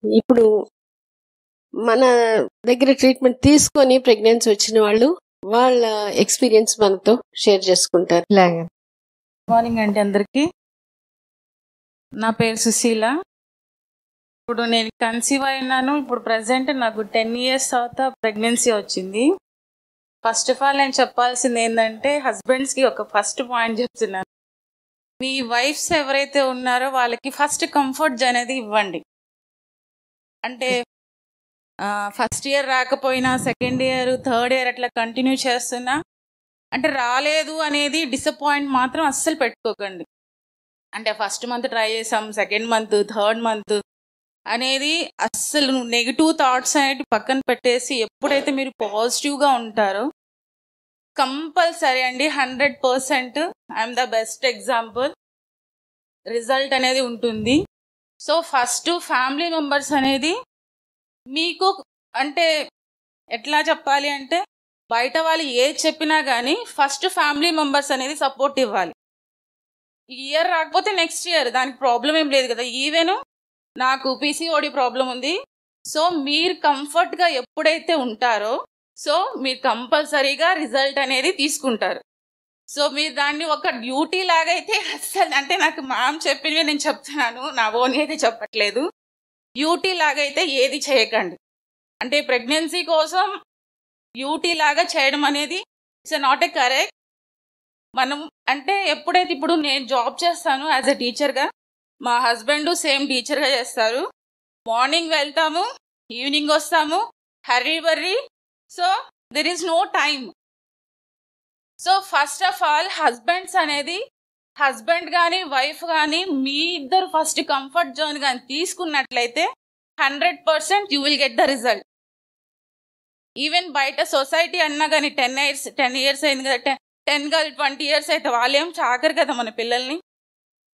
ఇప్పుడు మన దగ్గర ట్రీట్మెంట్ తీసుకొని ప్రెగ్నెన్సీ వచ్చిన వాళ్ళు వాళ్ళ ఎక్స్పీరియన్స్ మనతో షేర్ చేసుకుంటారు. ఇలాగే మార్నింగ్ అండి అందరికీ. నా పేరు సుశీల. ఇప్పుడు నేను కన్సీవ్ అయినాను. ఇప్పుడు ప్రజెంట్ నాకు 10 years తర్వాత ప్రెగ్నెన్సీ వచ్చింది. ఫస్ట్ ఆఫ్ ఆల్ నేను చెప్పాల్సింది ఏంటంటే, హస్బెండ్స్కి ఒక ఫస్ట్ పాయింట్ చెప్తున్నాను. మీ వైఫ్స్ ఎవరైతే ఉన్నారో వాళ్ళకి ఫస్ట్ కంఫర్ట్ అనేది ఇవ్వండి. అంటే ఫస్ట్ ఇయర్ రాకపోయినా సెకండ్ ఇయర్ థర్డ్ ఇయర్ అట్లా కంటిన్యూ చేస్తున్నా అంటే రాలేదు అనేది డిసప్పాయింట్ మాత్రం అస్సలు పెట్టుకోకండి. అంటే ఫస్ట్ మంత్ ట్రై చేసాం, సెకండ్ మంత్, థర్డ్ మంత్ అనేది అస్సలు నెగిటివ్ థాట్స్ అనేవి పక్కన పెట్టేసి ఎప్పుడైతే మీరు పాజిటివ్గా ఉంటారో కంపల్సరీ అండి 100% I'm the best example result అనేది ఉంటుంది. సో ఫస్ట్ ఫ్యామిలీ మెంబర్స్ అనేది మీకు అంటే ఎట్లా చెప్పాలి అంటే, బయట వాళ్ళు ఏది చెప్పినా కానీ ఫస్ట్ ఫ్యామిలీ మెంబర్స్ అనేది సపోర్ట్ ఇవ్వాలి. ఈ ఇయర్ రాకపోతే నెక్స్ట్ ఇయర్ దానికి ప్రాబ్లం ఏం లేదు కదా. ఈవెన్ నాకు పీసీఓడి ప్రాబ్లం ఉంది. సో మీరు కంఫర్ట్గా ఎప్పుడైతే ఉంటారో సో మీరు కంపల్సరీగా రిజల్ట్ అనేది తీసుకుంటారు. సో మీరు దాన్ని ఒక డ్యూటీ లాగా అయితే అస్సలు, అంటే నాకు మామ్ చెప్పినవి నేను చెప్తున్నాను, నా ఓన్ అయితే చెప్పట్లేదు. డ్యూటీ లాగా అయితే ఏది చేయకండి. అంటే ప్రెగ్నెన్సీ కోసం డ్యూటీ లాగా చేయడం అనేది ఇట్స్ నాట్ ఏ కరెక్ట్. మనం అంటే ఎప్పుడైతే ఇప్పుడు నేను జాబ్ చేస్తాను యాజ్ ఎ టీచర్గా, మా హస్బెండ్ సేమ్ టీచర్గా చేస్తారు. మార్నింగ్ వెళ్తాము, ఈవినింగ్ వస్తాము, hurry burry. So there is no time. So first of all husbands అనేది హస్బెండ్ కానీ వైఫ్ కానీ మీ ఇద్దరు ఫస్ట్ కంఫర్ట్ జోన్ కానీ తీసుకున్నట్లయితే 100% you will get the result. Even బయట సొసైటీ అన్నా కానీ 10 years అయింది కదా, 10 కాదు 20 years అయితే వాళ్ళేం చాకరు కదా మన పిల్లల్ని.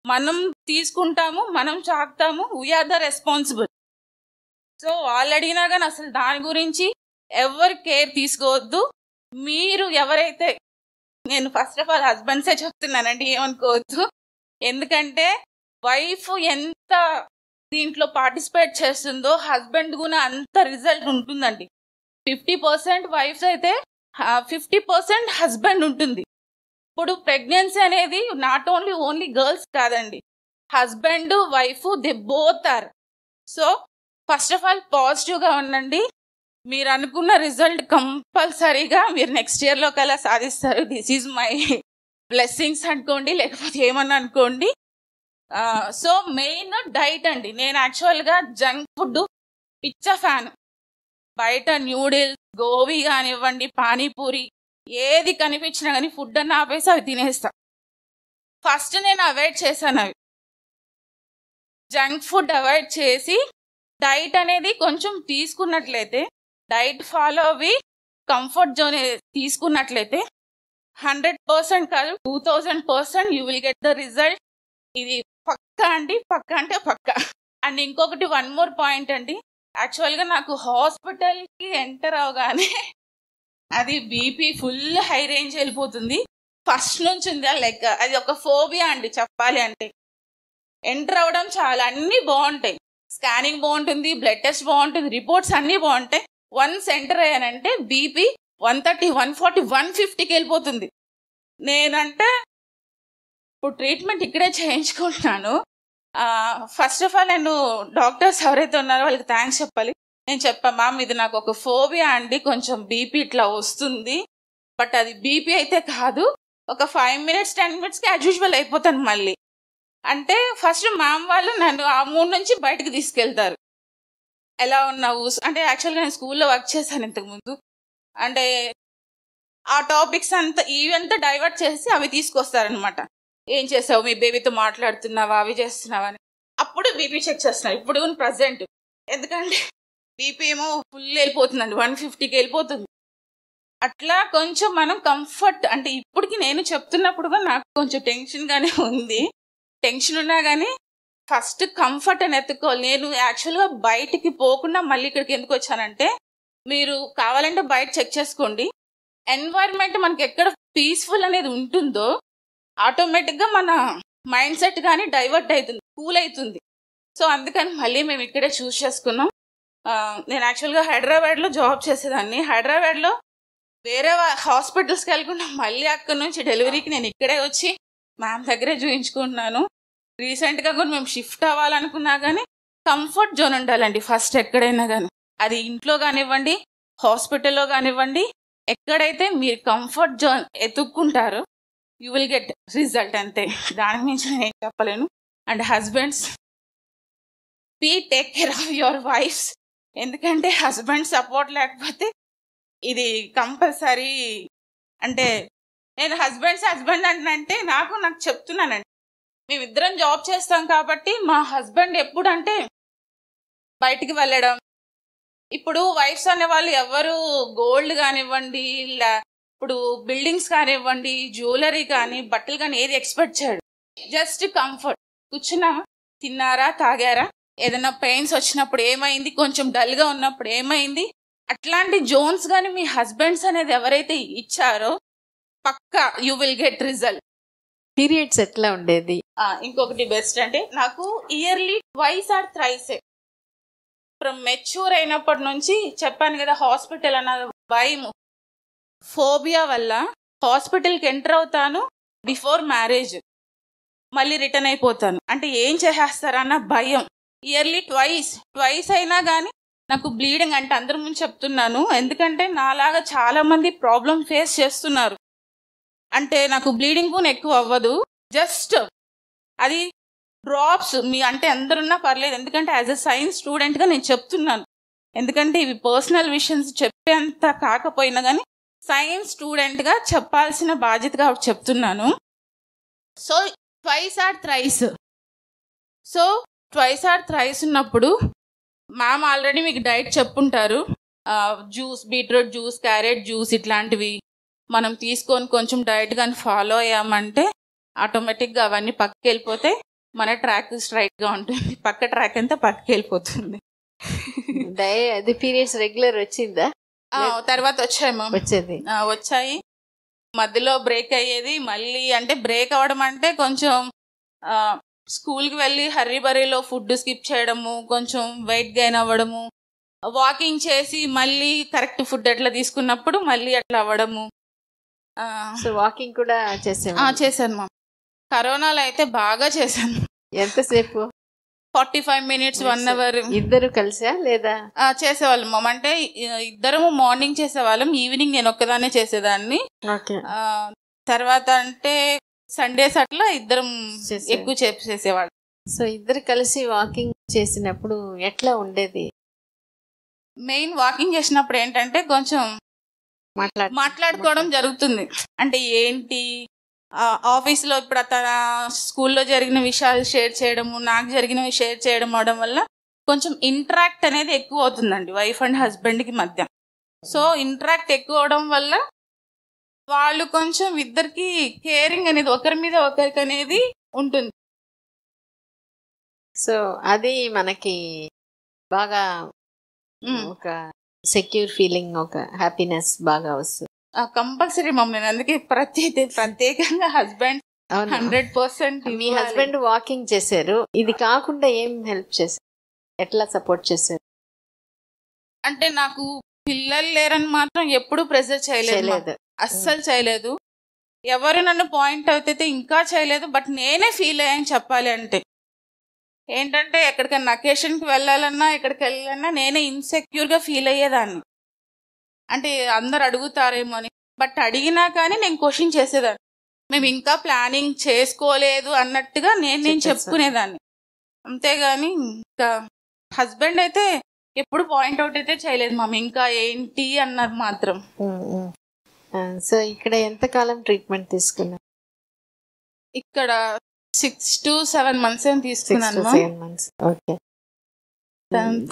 మనం తీసుకుంటాము, మనం చాకుతాము, వీఆర్ ద రెస్పాన్సిబుల్. సో వాళ్ళు అడిగినా కానీ అసలు దాని గురించి ఎవరు కేర్ తీసుకోవద్దు. మీరు ఎవరైతే, నేను ఫస్ట్ ఆఫ్ ఆల్ హస్బెండ్సే చెప్తున్నానండి, ఏమనుకోవద్దు. ఎందుకంటే వైఫ్ ఎంత దీంట్లో పార్టిసిపేట్ చేస్తుందో హస్బెండ్ కూడా అంత రిజల్ట్ ఉంటుందండి. 50% వైఫ్స్ అయితే 50% హస్బెండ్ ఉంటుంది. ఇప్పుడు ప్రెగ్నెన్సీ అనేది నాట్ ఓన్లీ గర్ల్స్ కాదండి, husband wife they both are. So first of all పాజిటివ్గా ఉండండి. మీరు అనుకున్న రిజల్ట్ కంపల్సరీగా మీరు నెక్స్ట్ ఇయర్లో కల్లా సాధిస్తారు. దిస్ ఈజ్ మై బ్లెస్సింగ్స్ అనుకోండి, లేకపోతే ఏమన్నా అనుకోండి. సో మెయిన్ డైట్ అండి. నేను యాక్చువల్గా జంక్ ఫుడ్ పిచ్చ ఫ్యాన్. బయట న్యూడిల్స్, గోబీ కానివ్వండి, పానీపూరి ఏది కనిపించినా కానీ ఫుడ్ అన్న ఆపేసి అవి తినేస్తా. ఫస్ట్ నేను అవాయిడ్ చేశాను అవి. జంక్ ఫుడ్ అవాయిడ్ చేసి డైట్ అనేది కొంచెం తీసుకున్నట్లయితే, డైట్ ఫాలో అవి కంఫర్ట్ జోన్ తీసుకున్నట్లయితే 100% కాదు 2000% you will get the result. ఇది పక్కా అండి, పక్కా అంటే పక్కా. అండ్ ఇంకొకటి వన్ మోర్ పాయింట్ అండి. యాక్చువల్గా నాకు హాస్పిటల్కి ఎంటర్ అవగానే అది బీపీ ఫుల్ హై రేంజ్ వెళ్ళిపోతుంది. ఫస్ట్ నుంచి ఉంది లైక్ అది ఒక ఫోబియా అండి చెప్పాలి అంటే. ఎంటర్ అవ్వడం చాలా అన్నీ బాగుంటాయి, స్కానింగ్ బాగుంటుంది, బ్లడ్ టెస్ట్ బాగుంటుంది, రిపోర్ట్స్ అన్నీ బాగుంటాయి. వన్స్ ఎంటర్ అయ్యానంటే బీపీ 130, 140, 150కి వెళ్ళిపోతుంది. నేనంటే ఇప్పుడు ట్రీట్మెంట్ ఇక్కడే చేయించుకుంటున్నాను. ఫస్ట్ ఆఫ్ ఆల్ నేను డాక్టర్స్ ఎవరైతే ఉన్నారో వాళ్ళకి థ్యాంక్స్ చెప్పాలి. నేను చెప్పాను, మ్యామ్ ఇది నాకు ఒక ఫోబియా అండి, కొంచెం బీపీ ఇట్లా వస్తుంది, బట్ అది బీపీ అయితే కాదు, ఒక 5 minutes 10 minutesకి యాజ్ యూజువల్ అయిపోతాను మళ్ళీ. అంటే ఫస్ట్ మ్యామ్ వాళ్ళు నన్ను ఆ మూడు నుంచి బయటకు తీసుకెళ్తారు. ఎలా ఉన్నావు అంటే, యాక్చువల్గా నేను స్కూల్లో వర్క్ చేశాను ఇంతకుముందు. అంటే ఆ టాపిక్స్ అంతా ఇవంతా డైవర్ట్ చేసి అవి తీసుకొస్తారనమాట. ఏం చేసావు, మీ బేబీతో మాట్లాడుతున్నావా, అవి చేస్తున్నావా అని. అప్పుడు బీపీ చెక్ చేస్తున్నారు ఇప్పుడు ప్రజెంట్. ఎందుకంటే బీపీ ఏమో ఫుల్ వెళ్ళిపోతుందండి, 150కి వెళ్ళిపోతుంది. అట్లా కొంచెం మనం కంఫర్ట్ అంటే ఇప్పటికి నేను చెప్తున్నప్పుడు కూడా నాకు కొంచెం టెన్షన్గానే ఉంది. టెన్షన్ ఉన్నా కానీ ఫస్ట్ కంఫర్ట్ అని ఎత్తుకోవాలి. నేను యాక్చువల్గా బయటికి పోకుండా మళ్ళీ ఇక్కడికి ఎందుకు వచ్చానంటే, మీరు కావాలంటే బయట చెక్ చేసుకోండి. ఎన్వైర్న్మెంట్ మనకి ఎక్కడ పీస్ఫుల్ అనేది ఉంటుందో ఆటోమేటిక్గా మన మైండ్ సెట్ కానీ డైవర్ట్ అవుతుంది, కూల్ అవుతుంది. సో అందుకని మళ్ళీ మేము ఇక్కడే చూస్ చేసుకున్నాం. నేను యాక్చువల్గా హైదరాబాద్లో జాబ్ చేసేదాన్ని. హైదరాబాద్లో వేరే హాస్పిటల్స్కి వెళ్ళకుండా మళ్ళీ అక్కడ నుంచి డెలివరీకి నేను ఇక్కడే వచ్చి మ్యామ్ దగ్గరే చూయించుకుంటున్నాను. రీసెంట్గా కూడా మేము షిఫ్ట్ అవ్వాలనుకున్నా కానీ కంఫర్ట్ జోన్ ఉండాలండి ఫస్ట్ ఎక్కడైనా కానీ. అది ఇంట్లో కానివ్వండి, హాస్పిటల్లో కానివ్వండి, ఎక్కడైతే మీరు కంఫర్ట్ జోన్ ఎత్తుక్కుంటారో యూ విల్ గెట్ రిజల్ట్ అంతే. దానికి మించి నేను ఏం చెప్పలేను. And husbands, take care of your wifes. ఎందుకంటే హస్బెండ్ సపోర్ట్ లేకపోతే ఇది కంపల్సరీ. అంటే నేను హస్బెండ్ అంటే నాకు చెప్తున్నానండి, మేమిద్దరం జాబ్ చేస్తాం కాబట్టి మా హస్బెండ్ ఎప్పుడంటే బయటికి వెళ్ళడం. ఇప్పుడు వైఫ్స్ అనే వాళ్ళు ఎవరు గోల్డ్ కానివ్వండి, ఇప్పుడు బిల్డింగ్స్ కానివ్వండి, జ్యువెలరీ కానీ, బట్టలు కానీ ఏది ఎక్స్పెక్ట్ చేయడు. Just comfort. కూర్చున్నామా, తిన్నారా, తాగారా, ఏదైనా పెయిన్స్ వచ్చినప్పుడు ఏమైంది, కొంచెం డల్గా ఉన్నప్పుడు ఏమైంది, అట్లాంటి జోన్స్ కానీ మీ హస్బెండ్స్ అనేది ఎవరైతే ఇచ్చారో పక్కా you will get result. Periods ఎట్లా ఉండేది? ఇంకొకటి బెస్ట్ అంటే నాకు yearly twice or thrice. From mature అయినప్పటి నుంచి చెప్పాను కదా, హాస్పిటల్ అన్న భయం, ఫోబియా వల్ల హాస్పిటల్కి ఎంటర్ అవుతాను బిఫోర్ మ్యారేజ్, మళ్ళీ రిటర్న్ అయిపోతాను. అంటే ఏం చేసేస్తారన్న భయం. ఇయర్లీ ట్వైస్ అయినా కానీ నాకు బ్లీడింగ్, అంటే అందరి ముందు చెప్తున్నాను ఎందుకంటే నాలాగా చాలా మంది ప్రాబ్లం ఫేస్ చేస్తున్నారు. అంటే నాకు బ్లీడింగ్ కూడా ఎక్కువ అవ్వదు, జస్ట్ అది డ్రాప్స్. మీ అంటే అందరున్నా పర్లేదు, ఎందుకంటే యాజ్ అ సైన్స్ స్టూడెంట్గా నేను చెప్తున్నాను. ఎందుకంటే ఇవి పర్సనల్ విషయన్స్ చెప్పేంత కాకపోయినా కానీ సైన్స్ స్టూడెంట్గా చెప్పాల్సిన బాధ్యతగా చెప్తున్నాను. సో ట్వైస్ ఆర్ థ్రైస్ ఉన్నప్పుడు మ్యామ్ ఆల్రెడీ మీకు డైట్ చెప్పుంటారు. Juice, beetroot juice, carrot juice ఇట్లాంటివి మనం తీసుకొని కొంచెం డైట్ కానీ ఫాలో అయ్యామంటే ఆటోమేటిక్గా అవన్నీ పక్కకి వెళ్ళిపోతే మన ట్రాక్ స్ట్రైట్గా ఉంటుంది. పక్క ట్రాక్ అంతా పక్కకి వెళ్ళిపోతుంది. అది పీరియడ్స్ రెగ్యులర్ వచ్చిందా? తర్వాత వచ్చాయి. మధ్యలో బ్రేక్ అయ్యేది. మళ్ళీ అంటే బ్రేక్ అవ్వడం అంటే కొంచెం స్కూల్కి వెళ్ళి హర్రీ బరీలో ఫుడ్ స్కిప్ చేయడము, కొంచెం వెయిట్ గెయిన్ అవ్వడము, వాకింగ్ చేసి మళ్ళీ కరెక్ట్ ఫుడ్ ఎట్లా తీసుకున్నప్పుడు మళ్ళీ అట్లా అవ్వడము. సో వాకింగ్ కూడా చేశాను మా. కరోనాలో అయితే బాగా చేశాను. ఎంతసేపు? 45 minutes, 1 hour. ఇద్దరు కలిసా లేదా? చేసేవాళ్ళం మామ. అంటే ఇద్దరము మార్నింగ్ చేసేవాళ్ళం, ఈవినింగ్ నేను ఒక్కదాన్నే చేసేదాన్ని. తర్వాత అంటే సండేస్ అట్లా ఇద్దరం ఎక్కువ చేసేవాళ్ళం. సో ఇద్దరు కలిసి వాకింగ్ చేసినప్పుడు ఎట్లా ఉండేది? మెయిన్ వాకింగ్ చేసినప్పుడు ఏంటంటే కొంచెం మాట్లాడుకోవడం జరుగుతుంది. అంటే ఏంటి ఆఫీస్లో ఇప్పుడు తన స్కూల్లో జరిగిన విషయాలు షేర్ చేయడము, నాకు జరిగినవి షేర్ చేయడం అవడం వల్ల కొంచెం ఇంటరాక్ట్ అనేది ఎక్కువ అవుతుందండి వైఫ్ అండ్ హస్బెండ్కి మధ్య. సో ఇంటరాక్ట్ ఎక్కువ అవడం వల్ల వాళ్ళు కొంచెం ఇద్దరికి కేరింగ్ అనేది ఒకరి మీద ఒకరికి అనేది ఉంటుంది. సో అది మనకి బాగా ఒక సెక్యూర్ ఫీలింగ్, ఒక హ్యాపీనెస్ బాగా వస్తుంది. కంపల్సరీ మమ్మల్ని. అందుకే ప్రత్యేకంగా హస్బెండ్ 100%. మీ హస్బెండ్ వాకింగ్ చేశారు, ఇది కాకుండా ఏం హెల్ప్ చేశారు? ఎట్లా సపోర్ట్ చేశారు? అంటే నాకు పిల్లలు లేరని మాత్రం ఎప్పుడు ప్రెజర్ చేయలేదు, అస్సలు చేయలేదు. ఎవరు నన్ను పాయింట్ అవుతే ఇంకా చేయలేదు. బట్ నేనే ఫీల్ అయ్యాను చెప్పాలి అంటే. ఏంటంటే ఎక్కడికైనా అకేషన్కి వెళ్ళాలన్నా, ఎక్కడికి వెళ్ళాలన్నా నేనే ఇన్సెక్యూర్గా ఫీల్ అయ్యేదాన్ని. అంటే అందరు అడుగుతారేమో అని. బట్ అడిగినా కానీ నేను క్వశ్చన్ చేసేదాన్ని. మేము ఇంకా ప్లానింగ్ చేసుకోలేదు అన్నట్టుగా నేను చెప్పుకునేదాన్ని. అంతేగాని ఇంకా హస్బెండ్ అయితే ఎప్పుడు పాయింట్ అవుట్ అయితే చేయలేదు మమ్మీ, ఇంకా ఏంటి అన్నారు మాత్రం. సో ఇక్కడ ఎంతకాలం ట్రీట్మెంట్ తీసుకున్నా? ఇక్కడ 6 to 7 months ఏం తీసుకున్నాను.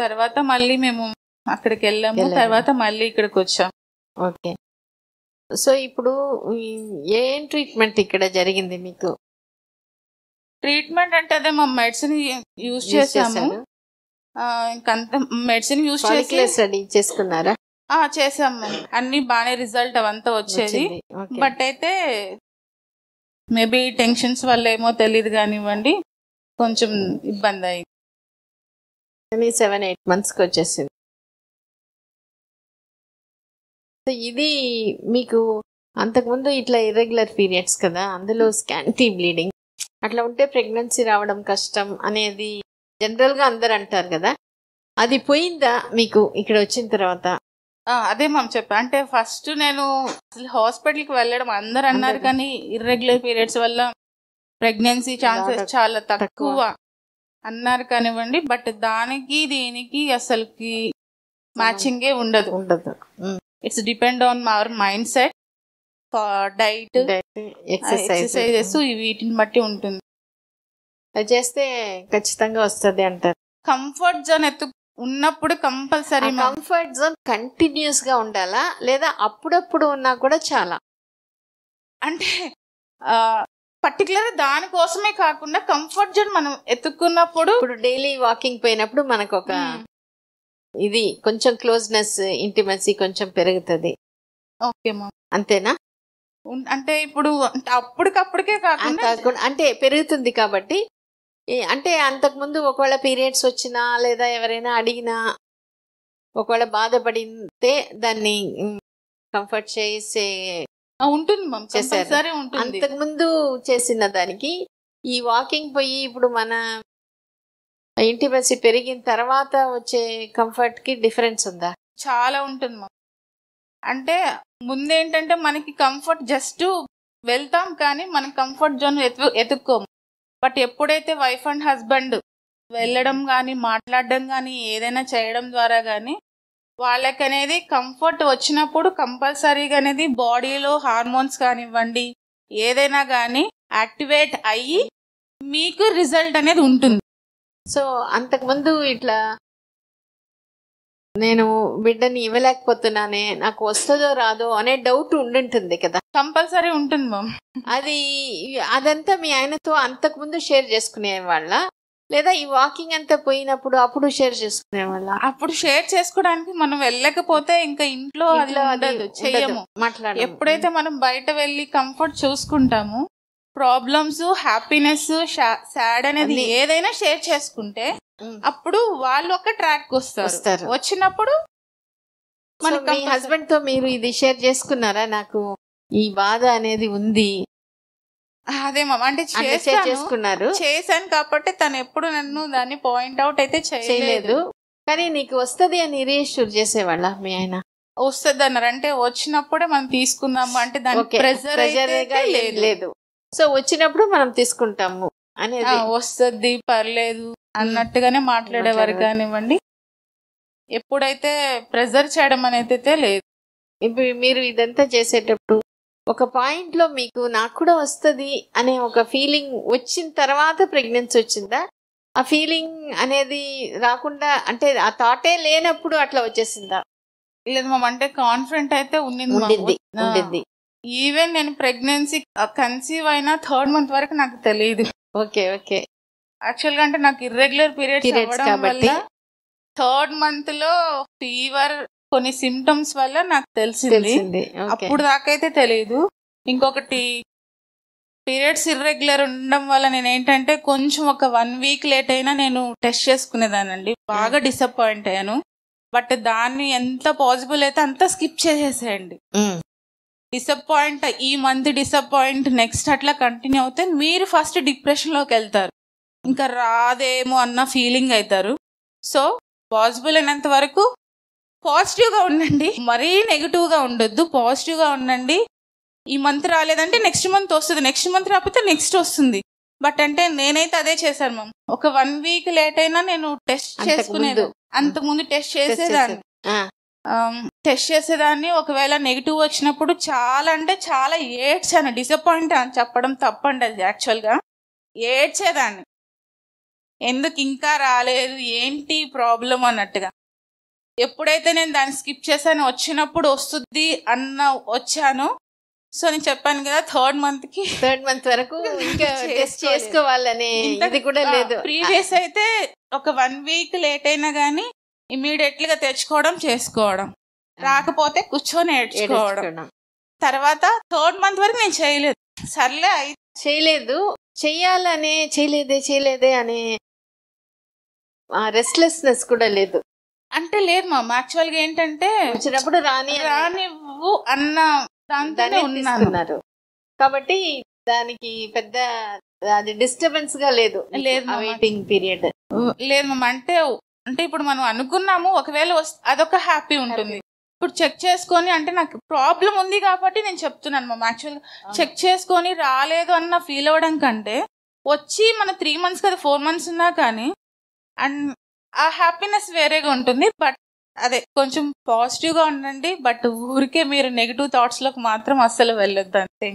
తర్వాత మళ్ళీ మేము అక్కడికి వెళ్ళాము, తర్వాత మళ్ళీ ఇక్కడికి వచ్చాం. ఓకే. సో ఇప్పుడు ఏం ట్రీట్మెంట్ ఇక్కడ జరిగింది మీకు? ట్రీట్మెంట్ అంటే అదే మా మెడిసిన్ యూజ్ చేసాము. ఇంకంత మెడిసిన్ యూజ్ చేసి స్టడీ చేసుకున్నారా? చేసాము. అన్ని బాగానే రిజల్ట్ అవంతా వచ్చేది. బట్ అయితే మేబీ టెన్షన్స్ వల్ల ఏమో తెలియదు కానివ్వండి, కొంచెం ఇబ్బంది అయింది. కానీ 7-8 monthsకి వచ్చేసింది. సో ఇది మీకు అంతకుముందు ఇట్లా ఇర్రెగ్యులర్ పీరియడ్స్ కదా, అందులో స్కాంటీ బ్లీడింగ్ అట్లా ఉంటే ప్రెగ్నెన్సీ రావడం కష్టం అనేది జనరల్గా అందరు అంటారు కదా, అది పోయిందా మీకు ఇక్కడ వచ్చిన తర్వాత? అదే మ్యామ్ చెప్పా, అంటే ఫస్ట్ నేను అసలు హాస్పిటల్కి వెళ్ళడం అందరు అన్నారు, కానీ ఇర్రెగ్యులర్ పీరియడ్స్ వల్ల ప్రెగ్నెన్సీ ఛాన్సెస్ చాలా తక్కువ అన్నారు కానివ్వండి. బట్ దానికి దీనికి అసలుకి మ్యాచింగే ఉండదు. It's depend on our mind set, diet, exercises, వీటిని బట్టి ఉంటుంది. అది చేస్తే ఖచ్చితంగా వస్తుంది అంటారు. కంఫర్ట్ జోన్ ఉన్నప్పుడు కంపల్సరీ. కంఫర్ట్ జోన్ కంటిన్యూస్ గా ఉండాలా లేదా అప్పుడప్పుడు ఉన్నా కూడా చాలా? అంటే పర్టికులర్ దానికోసమే కాకుండా కంఫర్ట్ జోన్ మనం ఎత్తుకున్నప్పుడు, ఇప్పుడు డైలీ వాకింగ్ పోయినప్పుడు మనకు ఒక ఇది కొంచెం క్లోజ్నెస్, ఇంటిమసీ కొంచెం పెరుగుతుంది. ఓకే మా, అంతేనా? అంటే ఇప్పుడు అప్పటికప్పుడికే కాకుండా అంటే పెరుగుతుంది కాబట్టి. అంటే అంతకుముందు ఒకవేళ పీరియడ్స్ వచ్చినా లేదా ఎవరైనా అడిగినా ఒకవేళ బాధపడితే దాన్ని కంఫర్ట్ చేసే ఉంటుంది మ్యామ్, కంపల్సరీ ఉంటుంది. అంతకుముందు చేసిన దానికి ఈ వాకింగ్ పోయి ఇప్పుడు మన ఇంటిమసీ పెరిగిన తర్వాత వచ్చే కంఫర్ట్ కి డిఫరెన్స్ ఉందా? చాలా ఉంటుంది మ్యామ్. అంటే ముందేంటంటే మనకి కంఫర్ట్ జస్ట్ వెళ్తాం కానీ మన కంఫర్ట్ జోన్ ఎత్తుక్కోము. బట్ ఎప్పుడైతే వైఫ్ అండ్ హస్బెండ్ వెళ్ళడం కానీ మాట్లాడడం కానీ ఏదైనా చేయడం ద్వారా కానీ వాళ్ళకి అనేది కంఫర్ట్ వచ్చినప్పుడు కంపల్సరీగా అనేది బాడీలో హార్మోన్స్ కానివ్వండి ఏదైనా కానీ యాక్టివేట్ అయ్యి మీకు రిజల్ట్ అనేది ఉంటుంది. సో అంతకుముందు ఇట్లా నేను బిడ్డని ఇవ్వలేకపోతున్నానే, నాకు వస్తుందో రాదో అనే డౌట్ ఉండుంటుంది కదా? కంపల్సరీ ఉంటుంది మ్యామ్. అదంతా మీ ఆయనతో అంతకుముందు షేర్ చేసుకునే వాళ్ళ లేదా ఈ వాకింగ్ అంతా పోయినప్పుడు అప్పుడు షేర్ చేసుకునే వాళ్ళ? అప్పుడు షేర్ చేసుకోవడానికి మనం వెళ్ళకపోతే ఇంకా ఇంట్లో చెయ్యము, మాట్లాడము. ఎప్పుడైతే మనం బయట వెళ్ళి కంఫర్ట్ చూసుకుంటాము, ప్రాబ్లమ్స్, హ్యాపీనెస్, సాడ్ అనేది ఏదైనా షేర్ చేసుకుంటే అప్పుడు వాళ్ళు ఒక ట్రాక్ వస్తారు. వచ్చినప్పుడు మీ హస్బెండ్ తో మీరు ఇది షేర్ చేసుకున్నారా? నాకు ఈ బాధ అనేది ఉంది. అదే మామ, అంటే చేసుకున్నారు. చేశాను కాబట్టి తను ఎప్పుడు నన్ను దాన్ని పాయింట్ అవుట్ అయితే చేయలేదు. కానీ నీకు వస్తుంది అని రీఅష్యూర్ చేసేవాళ్ళ మీ ఆయన? వస్తుంది అన్నారు, అంటే వచ్చినప్పుడే మనం తీసుకుందాము, అంటే దానికి ప్రెజర్ లేదు. సో వచ్చినప్పుడు మనం తీసుకుంటాము అనేది వస్తుంది, పర్లేదు అన్నట్టుగానే మాట్లాడేవారు కానివ్వండి. ఎప్పుడైతే ప్రెజర్ చేయడం అనేది అయితే లేదు. ఇప్పుడు మీరు ఇదంతా చేసేటప్పుడు ఒక పాయింట్ లో మీకు నాకు కూడా వస్తుంది అనే ఒక ఫీలింగ్ వచ్చిన తర్వాత ప్రెగ్నెన్సీ వచ్చిందా? ఆ ఫీలింగ్ అనేది రాకుండా, అంటే ఆ థాటే లేనప్పుడు అట్లా వచ్చేసిందా? లేదు మామ, అంటే కాన్ఫిడెంట్ అయితే ఉండింది. ఈవెన్ నేను ప్రెగ్నెన్సీ కన్సీవ్ అయినా 3rd month వరకు నాకు తెలియదు. ఓకే యాక్చువల్ గా అంటే నాకు ఇర్రెగ్యులర్ పీరియడ్స్ కాబట్టి 3rd month లో ఫీవర్ కొన్ని సిమ్టమ్స్ వల్ల నాకు తెలిసింది. అప్పుడు దాకైతే తెలియదు. ఇంకొకటి పీరియడ్స్ ఇర్రెగ్యులర్ ఉండడం వల్ల నేను ఏంటంటే కొంచెం ఒక 1 week లేట్ అయినా నేను టెస్ట్ చేసుకునేదానండి. బాగా డిసప్పాయింట్ అయ్యాను. బట్ దాన్ని ఎంత పాసిబుల్ అయితే అంత స్కిప్ చేసేసేయండి. డిసప్పాయింట్ ఈ మంత్ డిసప్పాయింట్ నెక్స్ట్ అట్లా కంటిన్యూ అవుతే మీరు ఫస్ట్ డిప్రెషన్ లోకి వెళ్తారు, ఇంకా రాదేమో అన్న ఫీలింగ్ అవుతారు. సో పాసిబుల్ అయినంత వరకు పాజిటివ్ గా ఉండండి, మరీ నెగిటివ్ గా ఉండొద్దు. పాజిటివ్ గా ఉండండి. ఈ మంత్ రాలేదంటే నెక్స్ట్ మంత్ వస్తుంది, నెక్స్ట్ మంత్ రాకపోతే నెక్స్ట్ వస్తుంది. బట్ అంటే నేనైతే అదే చేశాను మ్యామ్. ఒక 1 week లేట్ అయినా నేను టెస్ట్ చేసుకునేది. అంతకుముందు టెస్ట్ చేసేదాన్ని. ఒకవేళ నెగిటివ్ వచ్చినప్పుడు చాలా అంటే చాలా ఏడ్చాను. డిసప్పాయింట్ అని చెప్పడం తప్పండి, అది యాక్చువల్గా ఏడ్చేదాన్ని. ఎందుకు ఇంకా రాలేదు, ఏంటి ప్రాబ్లం అన్నట్టుగా. ఎప్పుడైతే నేను దాన్ని స్కిప్ చేశాను, వచ్చినప్పుడు వస్తుంది వచ్చాను. సో నేను చెప్పాను కదా 3rd month వరకు ఇంకా టెస్ట్ చేసుకోవాలనే ఇది కూడా లేదు. ప్రీవియస్ అయితే ఒక 1 week లేట్ అయినా గానీ ఇమీడియట్లీ గా తెచ్చుకోవడం, చేసుకోవడం, రాకపోతే కూర్చొని ఏడ్చుకోవడం. తర్వాత 3rd month వరకు నేను చేయలేదు. సర్లే చేయలేదే అనే రెస్ట్లెస్నెస్ కూడా లేదు. అంటే లేదు మామ్, యాక్చువల్ గా ఏంటంటే వచ్చినప్పుడు రానివ్వు అన్న దాంతోనే ఉన్నాను. తీసుకున్నారు కాబట్టి దానికి పెద్ద అది డిస్టర్బెన్స్ గా లేదు. లేదు వెయిటింగ్ పీరియడ్ లేదు మామ్. అంటే అంటే ఇప్పుడు మనం అనుకున్నాము, ఒకవేళ అదొక హ్యాపీ ఉంటుంది. ఇప్పుడు చెక్ చేసుకొని, అంటే నాకు ప్రాబ్లం ఉంది కాబట్టి నేను చెప్తున్నాను మామ్. యాక్చువల్గా చెక్ చేసుకొని రాలేదు అన్న ఫీల్ అవ్వడం కంటే వచ్చి మన 3 months కదా 4 months ఉన్నా కానీ అండ్ ఆ హ్యాపీనెస్ వేరేగా ఉంటుంది. బట్ అదే కొంచెం పాజిటివ్ గా ఉండండి. బట్ ఊరికే మీరు నెగిటివ్ థాట్స్ లోకి మాత్రం అస్సలు వెళ్ళొద్దు అంతే.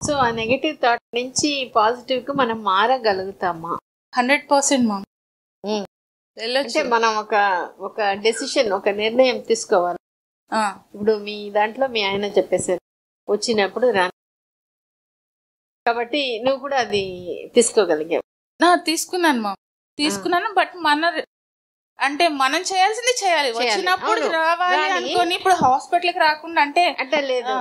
సో ఆ నెగటివ్ థాట్ నుంచి పాజిటివ్ కు మనం మారగలుగుతామా? 100% మామ్. అంటే మనం ఒక డెసిషన్, ఒక నిర్ణయం తీసుకోవాలి. ఇప్పుడు మీ దాంట్లో మీ ఆయన చెప్పేశారు వచ్చినప్పుడు రా, కాబట్టి నువ్వు కూడా అది తీసుకోగలిగావు. తీసుకున్నాను మామ్, తీసుకున్నాను. బట్ అంటే మనం చేయాల్సింది చేయాలి. వచ్చినప్పుడు రావాలి అనుకోని ఇప్పుడు హాస్పిటల్కి రాకుండా అంటే లేదు,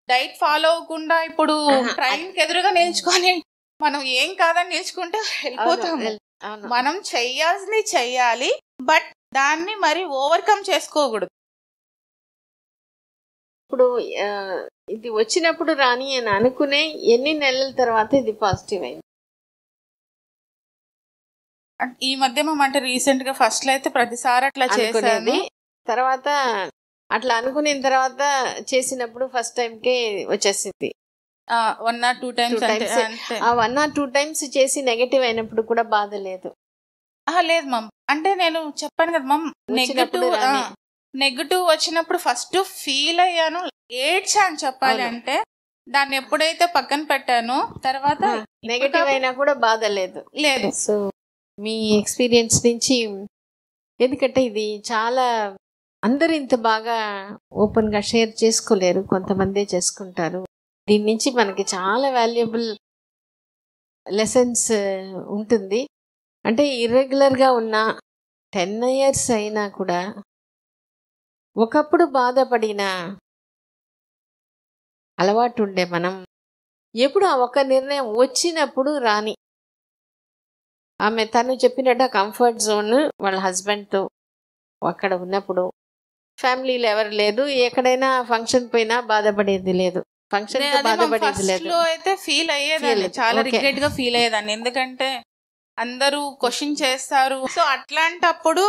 డైట్ ఫాలో అవ్వకుండా ఇప్పుడు ట్రైన్ కి ఎదురుగా నిల్చుకొని మనం ఏం కాదని నిల్చుకుంటే వెళ్ళిపోతాము. మనం చెయ్యాల్సింది చెయ్యాలి, బట్ దాన్ని మరి ఓవర్కమ్ చేసుకోకూడదు. ఇప్పుడు ఇది వచ్చినప్పుడు రాని అని అనుకునే ఎన్ని నెలల తర్వాత ఇది పాజిటివ్ అయింది? ఈ మధ్య అంటే రీసెంట్ గా ఫస్ట్ లో అయితే ప్రతిసారి అట్లా చేసేది, తర్వాత అట్లా అనుకున్న తర్వాత చేసినప్పుడు ఫస్ట్ టైం కే వచ్చేసింది. 1 or 2 times. ఆ 1 or 2 times చేసి నెగటివ్ అయినప్పుడు కూడా బాధ లేదు? లేదు మమ్. అంటే నేను చెప్పాను కదా మమ్, నెగటివ్ వచ్చినప్పుడు ఫస్ట్ ఫీల్ అయ్యాను, ఏడ్చాను చెప్పాలి అంటే. దాన్ని ఎప్పుడైతే పక్కన పెట్టానో తర్వాత నెగటివ్ అయినా కూడా బాధ లేదు. సో మీ ఎక్స్పీరియన్స్ నుంచి, ఎందుకంటే ఇది చాలా అందరూ ఇంత బాగా ఓపెన్ గా షేర్ చేసుకోలేరు, కొంతమందే చేసుకుంటారు. దీని నుంచి మనకి చాలా వాల్యుబుల్ లెసన్స్ ఉంటుంది. అంటే ఇర్రెగ్యులర్గా ఉన్న 10 years అయినా కూడా ఒకప్పుడు బాధపడిన అలవాటు ఉండే మనం ఎప్పుడు ఆ ఒక నిర్ణయం వచ్చినప్పుడు రాని, ఆమె తను చెప్పినట్టు కంఫర్ట్ జోన్ వాళ్ళ హస్బెండ్తో అక్కడ ఉన్నప్పుడు ఫ్యామిలీలో ఎవరు లేదు, ఎక్కడైనా ఫంక్షన్ పోయినా బాధపడేది లేదు. ఫంక్షన్ బాధపడేది లేదు. అయితే ఫీల్ అయ్యేదాన్ని, చాలా రిగ్రెట్ గా ఫీల్ అయ్యేదాన్ని. ఎందుకంటే అందరూ క్వశ్చన్ చేస్తారు. సో అట్లాంటప్పుడు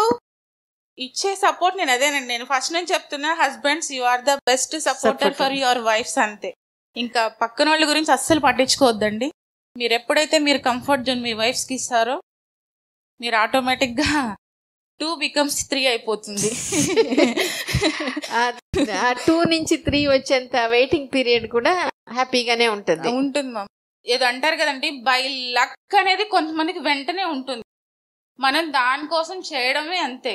ఇచ్చే సపోర్ట్ నేను అదేనండి. నేను ఫస్ట్ నుంచి చెప్తున్నా, husbands you are the best supporter for your wifes అంతే. ఇంకా పక్కన వాళ్ళ గురించి అస్సలు పట్టించుకోవద్దండి. మీరు ఎప్పుడైతే మీరు కంఫర్ట్ జోన్ మీ వైఫ్స్ కి ఇస్తారో మీరు ఆటోమేటిక్ గా 2 becomes 3 అయిపోతుంది. 2 నుంచి 3 వచ్చేంత వెయిటింగ్ పీరియడ్ కూడా హ్యాపీగానే ఉంటుంది మ్యామ్. ఏదో అంటారు కదండి, బై లక్ అనేది కొంతమందికి వెంటనే ఉంటుంది. మనం దానికోసం చేయడమే అంతే.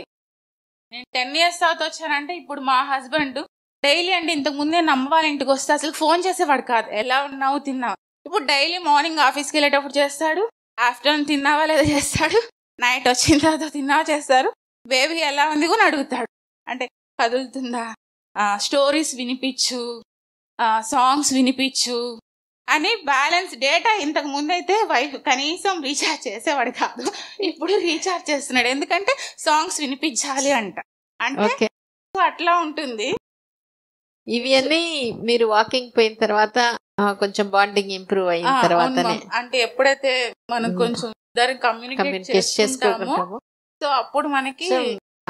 నేను 10 years తర్వాత వచ్చానంటే, ఇప్పుడు మా హస్బెండ్ డైలీ అండి, ఇంతకు ముందే నమ్మ వాళ్ళ ఇంటికి వస్తే అసలు ఫోన్ చేసేవాడు కాదు, ఎలా ఉన్నావు తిన్నావు. ఇప్పుడు డైలీ మార్నింగ్ ఆఫీస్కి వెళ్ళేటప్పుడు చేస్తాడు, ఆఫ్టర్నూన్ తిన్నావా లేదా చేస్తాడు, నైట్ వచ్చిన తర్వాత తిన్నావా చేస్తారు, బేబీ ఎలా ఉంది కూడా అడుగుతాడు. అంటే కదులుతుందా, స్టోరీస్ వినిపించు, సాంగ్స్ వినిపించు అని. బ్యాలెన్స్ డేటా ఇంతకు ముందు అయితే వైఫ్ కనీసం రీఛార్జ్ చేసేవాడు కాదు, ఇప్పుడు రీఛార్జ్ చేస్తున్నాడు. ఎందుకంటే సాంగ్స్ వినిపించాలి అంట. అంటే అట్లా ఉంటుంది. ఇవి అన్ని మీరు వాకింగ్ పోయిన తర్వాత కొంచెం బాండింగ్ ఇంప్రూవ్ అయిన తర్వాత, అంటే ఎప్పుడైతే మనం కొంచెం ఇద్దరు కమ్యూనికేట్ చేసుకుంటామో సో అప్పుడు మనకి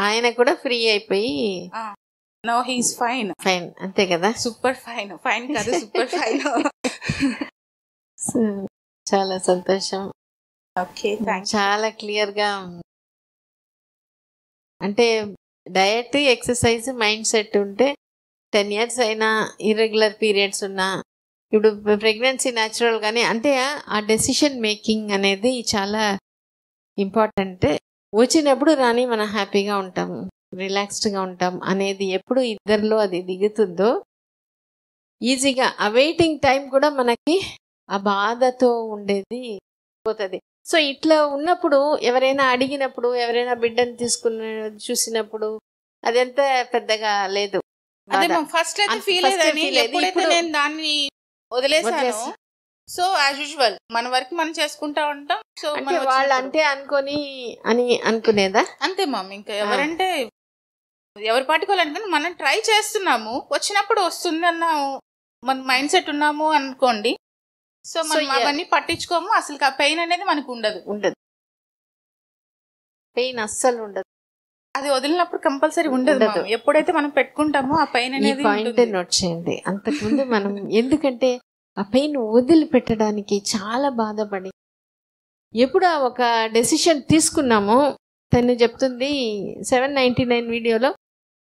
ఆయన కూడా ఫ్రీ అయిపోయి నో హీస్ ఫైన్ అంతే కదా. సూపర్ ఫైన్ కాదు, సూపర్ ఫైన్. చాలా సంతోషం. ఓకే, చాలా క్లియర్ గా, అంటే డయట్, ఎక్సర్సైజ్, మైండ్ సెట్ ఉంటే 10 years అయినా ఇర్రెగ్యులర్ పీరియడ్స్ ఉన్నా, ఇప్పుడు ప్రెగ్నెన్సీ న్యాచురల్ గానే, అంటే ఆ డెసిషన్ మేకింగ్ అనేది చాలా ఇంపార్టెంట్. వచ్చినప్పుడు రాని మనం హ్యాపీగా ఉంటాం, రిలాక్స్డ్గా ఉంటాం అనేది ఎప్పుడు ఇద్దరిలో అది దిగుతుందో ఈజీగా ఆ వెయిటింగ్ టైం కూడా మనకి ఆ బాధతో ఉండేది పోతుంది. సో ఇట్లా ఉన్నప్పుడు ఎవరైనా అడిగినప్పుడు, ఎవరైనా బిడ్డను చూసినప్పుడు అదంతా పెద్దగా లేదు. ఫస్ట్ అయితే ఫీల్ అయ్యేదాన్ని. ఎప్పుడైతే నేను దాన్ని వదిలేసాను సో యాజ్ యూజువల్ మన వర్క్ మనం చేసుకుంటా ఉంటాం. సో అంటే వాళ్ళు అంటే అనుకొని అని అనుకునేదా? అంతే మామ్. ఇంకా ఎవరంటే ఎవరి పాటికోవాలనుకుని మనం ట్రై చేస్తున్నాము, వచ్చినప్పుడు వస్తుంది అన్నాము, మన మైండ్ సెట్ ఉన్నాము అనుకోండి. సో మనం అవన్నీ పట్టించుకోము. అసలు ఆ పెయిన్ అనేది మనకు ఉండదు. పెయిన్ అస్సలు ఉండదు. అది వదిలినప్పుడు కంపల్సరీ ఉండదు. ఎప్పుడైతే మనం పెట్టుకుంటామో ఆ పెయిన్ అనేది పాయింట్ నోట్ చేయండి. అంతకుముందు మనం ఎందుకంటే ఆ పెయిన్ వదిలిపెట్టడానికి చాలా బాధపడి ఎప్పుడు ఒక డెసిషన్ తీసుకున్నామో తను చెప్తుంది 799 వీడియోలో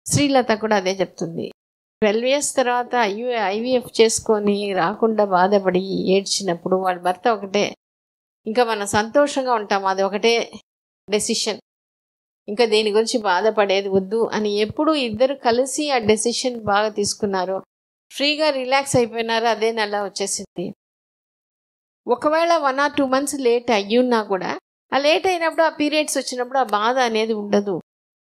శ్రీలత కూడా అదే చెప్తుంది. 12 years తర్వాత IVF చేసుకొని రాకుండా బాధపడి ఏడ్చినప్పుడు వాళ్ళ భర్త ఒకటే, ఇంకా మనం సంతోషంగా ఉంటాం, అది ఒకటే డెసిషన్, ఇంకా దేని గురించి బాధపడేది వద్దు అని ఎప్పుడు ఇద్దరు కలిసి ఆ డెసిషన్ బాగా తీసుకున్నారు, ఫ్రీగా రిలాక్స్ అయిపోయినారు. అదే నెల వచ్చేసింది. ఒకవేళ 1 or 2 months లేట్ అయ్యున్నా కూడా ఆ లేట్ అయినప్పుడు ఆ పీరియడ్స్ వచ్చినప్పుడు ఆ బాధ అనేది ఉండదు.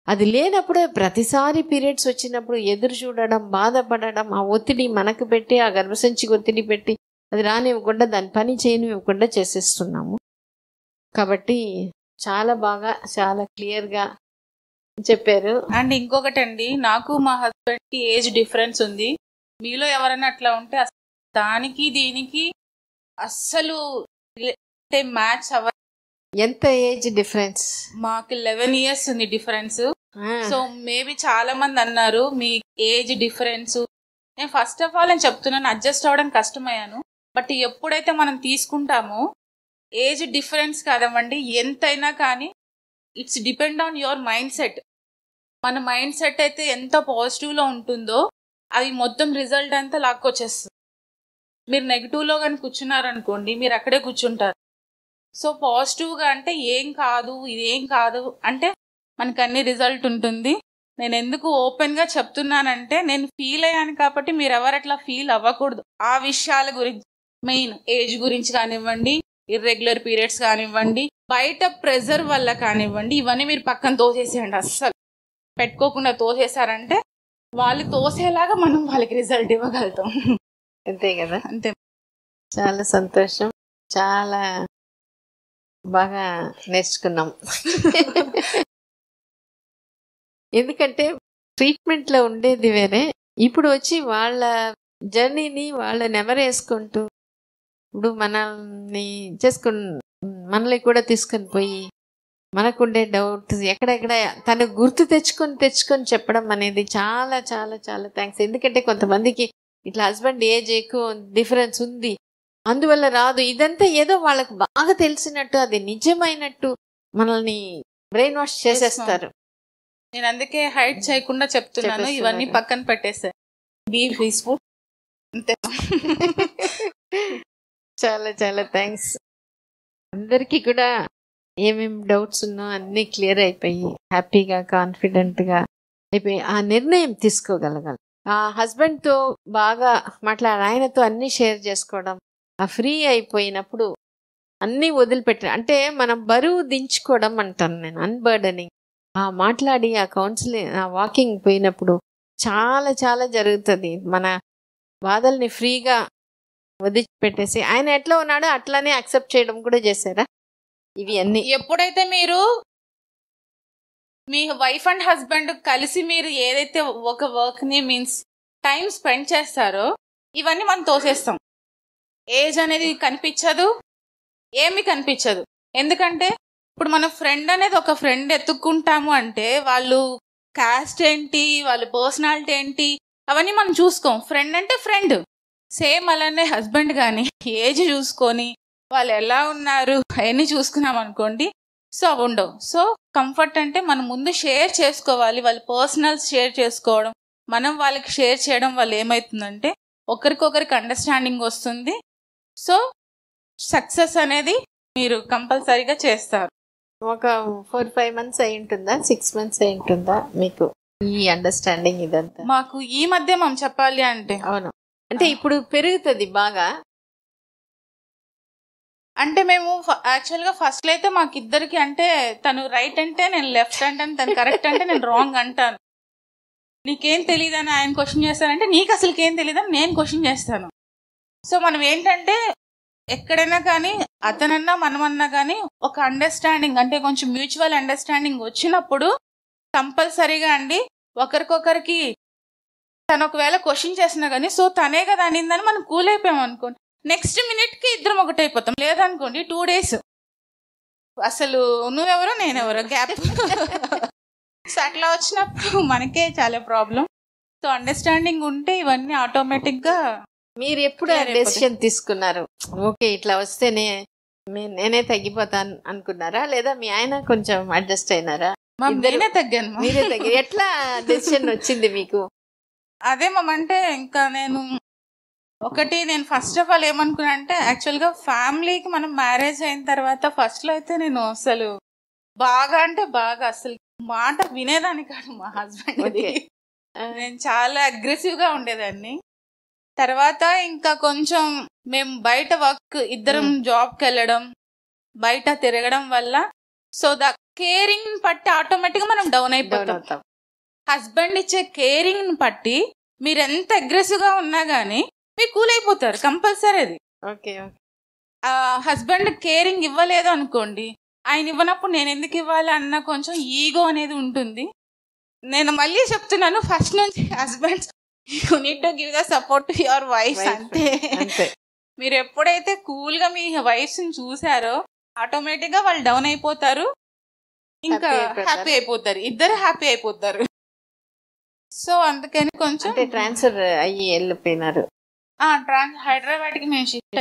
అది లేనప్పుడే ప్రతిసారి పీరియడ్స్ వచ్చినప్పుడు ఎదురు చూడడం, బాధపడడం, ఆ ఒత్తిడి మనకు పెట్టి ఆ గర్భసంచికి ఒత్తిడి పెట్టి అది రానివ్వకుండా దాని పని చేయనివ్వకుండా చేసేస్తున్నాము. కాబట్టి చాలా బాగా చాలా క్లియర్గా చెప్పారు. అండ్ ఇంకొకటి అండి, నాకు మా హస్బెండ్కి ఏజ్ డిఫరెన్స్ ఉంది. మీలో ఎవరైనా అట్లా ఉంటే దానికి దీనికి అస్సలు మ్యాచ్ అవ్వ. ఎంత ఏజ్ డిఫరెన్స్? మాకు 11 years ఉంది డిఫరెన్స్. సో మేబీ చాలా మంది అన్నారు మీ ఏజ్ డిఫరెన్స్. నేను ఫస్ట్ ఆఫ్ ఆల్ నేను చెప్తున్నాను, అడ్జస్ట్ అవ్వడం కష్టమయ్యాను. బట్ ఎప్పుడైతే మనం తీసుకుంటామో ఏజ్ డిఫరెన్స్ కాదవ్వండి, ఎంతైనా కానీ it's depend on your mind set. మన మైండ్ సెట్ అయితే ఎంత పాజిటివ్లో ఉంటుందో అది మొత్తం రిజల్ట్ అంతా లాక్కొచ్చేస్తుంది. మీరు నెగిటివ్లో కానీ కూర్చున్నారనుకోండి, మీరు అక్కడే కూర్చుంటారు. సో పాజిటివ్గా అంటే ఏం కాదు, ఇదేం కాదు అంటే మనకు అన్ని రిజల్ట్ ఉంటుంది. నేను ఎందుకు ఓపెన్గా చెప్తున్నానంటే నేను ఫీల్ అయ్యాను కాబట్టి మీరు ఎవరు అట్లా ఫీల్ అవ్వకూడదు. ఆ విషయాల గురించి, మెయిన్ ఏజ్ గురించి కానివ్వండి, ఇర్రెగ్యులర్ పీరియడ్స్ కానివ్వండి, బయట ప్రెజర్ వల్ల కానివ్వండి, ఇవన్నీ మీరు పక్కన తోసేసేయండి. అస్సలు పెట్టుకోకుండా తోసేసారంటే వాళ్ళు తోసేలాగా మనం వాళ్ళకి రిజల్ట్ ఇవ్వగలుగుతాం. అంతే కదా? అంతే. చాలా సంతోషం, చాలా బాగా నేర్చుకున్నాం. ఎందుకంటే ట్రీట్మెంట్లో ఉండేది వేరే, ఇప్పుడు వచ్చి వాళ్ళ జర్నీని వాళ్ళు నెమరేసుకుంటూ ఇప్పుడు మనల్ని మనల్ని కూడా తీసుకొని పోయి మనకుండే డౌట్స్ ఎక్కడెక్కడ తను గుర్తు తెచ్చుకొని చెప్పడం అనేది చాలా చాలా చాలా థ్యాంక్స్. ఎందుకంటే కొంతమందికి ఇట్లా హస్బెండ్ ఏజ్ ఎక్కువ డిఫరెన్స్ ఉంది, అందువల్ల రాదు, ఇదంతా ఏదో వాళ్ళకి బాగా తెలిసినట్టు, అది నిజమైనట్టు మనల్ని బ్రెయిన్ వాష్ చేసేస్తారు. నేను అందుకే హైడ్ చేయకుండా చెప్తున్నాను, ఇవన్నీ పక్కన పెట్టేసారు. Be peaceful. అంతే. చాలా చాలా థ్యాంక్స్. అందరికీ కూడా ఏమేమి డౌట్స్ ఉన్నా అన్నీ క్లియర్ అయిపోయి హ్యాపీగా కాన్ఫిడెంట్గా అయిపోయి ఆ నిర్ణయం తీసుకోగలగాలి. ఆ హస్బెండ్తో బాగా ఆయనతో అన్నీ షేర్ చేసుకోవడం, ఆ ఫ్రీ అయిపోయినప్పుడు అన్నీ వదిలిపెట్టారు అంటే మనం బరువు దించుకోవడం అంటాను నేను, అన్బర్డనింగ్. ఆ మాట్లాడి ఆ కౌన్సిలింగ్, ఆ వాకింగ్ పోయినప్పుడు చాలా చాలా జరుగుతుంది. మన బాధల్ని ఫ్రీగా వదిలిపెట్టేసి ఆయన ఎట్లా ఉన్నాడో అట్లానే యాక్సెప్ట్ చేయడం కూడా చేశారా ఇవి అన్నీ. ఎప్పుడైతే మీరు మీ వైఫ్ అండ్ హస్బెండ్ కలిసి మీరు ఏదైతే ఒక వర్క్ని మీన్స్ టైం స్పెండ్ చేస్తారో ఇవన్నీ మనం తోసేస్తాం. ఏజ్ అనేది కనిపించదు, ఏమి కనిపించదు. ఎందుకంటే ఇప్పుడు మన ఫ్రెండ్ అనేది ఒక ఫ్రెండ్ ఎత్తుక్కుంటాము అంటే వాళ్ళు కాస్ట్ ఏంటి, వాళ్ళ పర్సనాలిటీ ఏంటి, అవన్నీ మనం చూసుకోం. ఫ్రెండ్ అంటే ఫ్రెండ్. సేమ్ అలానే హస్బెండ్ కానీ ఏజ్ చూసుకొని వాళ్ళు ఎలా ఉన్నారు అవన్నీ చూసుకున్నాం అనుకోండి, సో అవి ఉండవు. సో కంఫర్ట్ అంటే మనం ముందు షేర్ చేసుకోవాలి, వాళ్ళ పర్సనల్స్ షేర్ చేసుకోవడం, మనం వాళ్ళకి షేర్ చేయడం వల్ల ఏమవుతుందంటే ఒకరికొకరికి అండర్స్టాండింగ్ వస్తుంది. సో సక్సెస్ అనేది మీరు కంపల్సరీగా చేస్తారు. ఒక 4-5 months అయి ఉంటుందా, 6 months అయి ఉంటుందా మీకు ఈ అండర్స్టాండింగ్ ఇదంతా? మాకు ఈ మధ్య మనం చెప్పాలి అంటే అవును, అంటే ఇప్పుడు పెరుగుతుంది బాగా. అంటే మేము యాక్చువల్గా ఫస్ట్లో అయితే మాకు ఇద్దరికి అంటే తను రైట్ అంటే నేను లెఫ్ట్ అంటాను, తను కరెక్ట్ అంటే నేను రాంగ్ అంటాను. నీకేం తెలియదని ఆయన క్వశ్చన్ చేస్తానంటే నీకు అసలుకేం తెలియదని నేను క్వశ్చన్ చేస్తాను. సో మనం ఏంటంటే ఎక్కడైనా కానీ అతనన్నా మనమన్నా కానీ ఒక అండర్స్టాండింగ్ అంటే కొంచెం మ్యూచువల్ అండర్స్టాండింగ్ వచ్చినప్పుడు కంపల్సరీగా అండి ఒకరికొకరికి తను ఒకవేళ క్వశ్చన్ చేసినా కానీ సో తనే కదా అనిందని మనం కూల్ అయిపోయాం అనుకోండి, నెక్స్ట్ మినిట్కి ఇద్దరం ఒకటైపోతాం. లేదనుకోండి 2 days అసలు నువ్వెవరో నేనెవరో గ్యాప్. సో అట్లా వచ్చినప్పుడు మనకే చాలా ప్రాబ్లం. సో అండర్స్టాండింగ్ ఉంటే ఇవన్నీ ఆటోమేటిక్గా. మీరు ఎప్పుడు డెసిషన్ తీసుకున్నారు ఓకే ఇట్లా వస్తేనే నేనే తగ్గిపోతాను అనుకున్నారా, లేదా మీ ఆయన కొంచెం అడ్జస్ట్ అయినారా? నేనే తగ్గాను. మీరే తగ్గారు. ఎట్లా డెసిషన్ వచ్చింది మీకు? అదే అంటే ఇంకా నేను ఫస్ట్ ఆఫ్ ఆల్ ఏమనుకున్నా అంటే యాక్చువల్గా ఫ్యామిలీకి మనం మ్యారేజ్ అయిన తర్వాత ఫస్ట్లో అయితే నేను అసలు బాగా అసలు మాట వినేదాన్ని కాదు మా హస్బెండ్. నేను చాలా అగ్రెసివ్గా ఉండేదాన్ని. తర్వాత ఇంకా కొంచెం మేము బయట వర్క్ ఇద్దరం జాబ్కి వెళ్ళడం బయట తిరగడం వల్ల సో ద కేరింగ్ పట్టి ఆటోమేటిక్గా మనం డౌన్ అయిపోతాం. హస్బెండ్ ఇచ్చే కేరింగ్ పట్టి మీరు ఎంత అగ్రెసివ్గా ఉన్నా కానీ మీరు కూల్ అయిపోతారు కంపల్సరీ. అది హస్బెండ్ కేరింగ్ ఇవ్వలేదు అనుకోండి, ఆయన ఇవ్వనప్పుడు నేను ఎందుకు ఇవ్వాలి అన్న కొంచెం ఈగో అనేది ఉంటుంది. నేను మళ్ళీ చెప్తున్నాను ఫస్ట్ నుంచి husbands you need to give the support to your wife. అంతే. మీరు ఎప్పుడైతే కూల్ గా మీ వైఫ్ ని చూసారో ఆటోమేటిక్ గా వాళ్ళు డౌన్ అయిపోతారు, ఇంకా హ్యాపీ అయిపోతారు, ఇద్దరు హ్యాపీ అయిపోతారు. సో అందుకని కొంచెం ట్రాన్స్ఫర్ అయ్యి వెళ్ళిపోయినారు. హైదరాబాద్ కి మేము షిఫ్ట్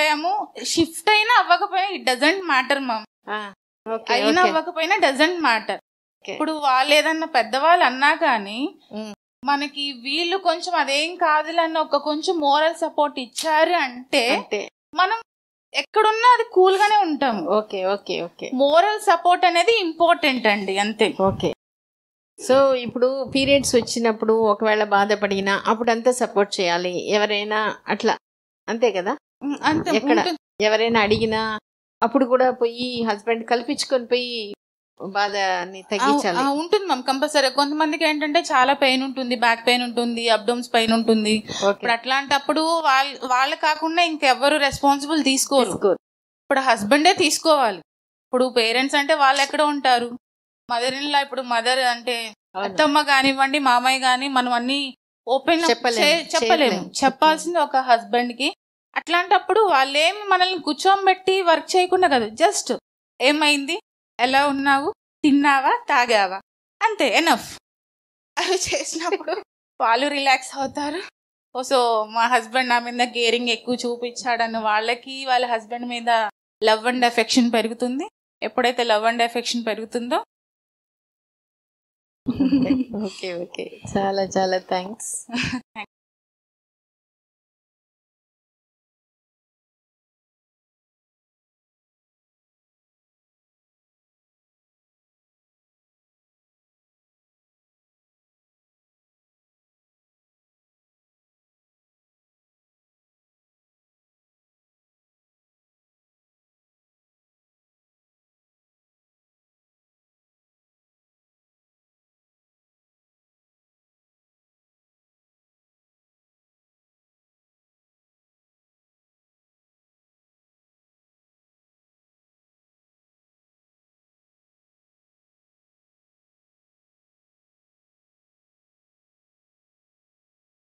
అయ్యాము. షిఫ్ట్ అయినా అవ్వకపోయినా ఇట్ డజంట్ మ్యాటర్ మ్యామ్. అయినా అవ్వకపోయినా డజంట్ మ్యాటర్. ఇప్పుడు వాళ్ళు ఏదన్నా పెద్దవాళ్ళు అన్నా కానీ మనకి వీళ్ళు కొంచెం అదేం కాదులన్న ఒక కొంచెం మోరల్ సపోర్ట్ ఇచ్చారు అంటే మనం ఎక్కడున్నా అది కూల్ గానే ఉంటాం. మోరల్ సపోర్ట్ అనేది ఇంపార్టెంట్ అండి, అంతే. సో ఇప్పుడు పీరియడ్స్ వచ్చినప్పుడు ఒకవేళ బాధపడినా అప్పుడంతా సపోర్ట్ చేయాలి ఎవరైనా, అట్లా అంతే కదా? అంతే. ఎక్కడ ఎవరైనా అడిగినా అప్పుడు కూడా పోయి హస్బెండ్ కల్పించుకొని పోయి బాధని తగ్గించాలి. ఉంటుంది మ్యామ్ కంపల్సరీ. కొంతమందికి ఏంటంటే చాలా పెయిన్ ఉంటుంది, బ్యాక్ పెయిన్ ఉంటుంది, అబ్డోమ్స్ పెయిన్ ఉంటుంది. ఇప్పుడు అట్లాంటప్పుడు వాళ్ళు కాకుండా ఇంకెవ్వరు రెస్పాన్సిబుల్ తీసుకోరు. ఇప్పుడు హస్బెండే తీసుకోవాలి. ఇప్పుడు పేరెంట్స్ అంటే వాళ్ళు ఎక్కడ ఉంటారు, మదర్ ఇన్ లా. ఇప్పుడు మదర్ అంటే అత్తమ్మ కానివ్వండి, మామయ్య గాని, మనం అన్ని ఓపెన్ చెప్పలేము. చెప్పాల్సింది ఒక హస్బెండ్ కి. అట్లాంటప్పుడు వాళ్ళేమి మనల్ని కూర్చోబెట్టి వర్క్ చేయకుండా కదా, జస్ట్ ఏమైంది, ఎలా ఉన్నావు, తిన్నావా, తాగావా, అంతే, ఎనఫ్. అవి చేసినప్పుడు వాళ్ళు రిలాక్స్ అవుతారు. సో మా హస్బెండ్ నా మీద కేరింగ్ ఎక్కువ చూపించాడన్న వాళ్ళకి వాళ్ళ హస్బెండ్ మీద లవ్ అండ్ అఫెక్షన్ పెరుగుతుంది. ఎప్పుడైతే లవ్ అండ్ అఫెక్షన్ పెరుగుతుందో ఓకే చాలా చాలా థ్యాంక్స్.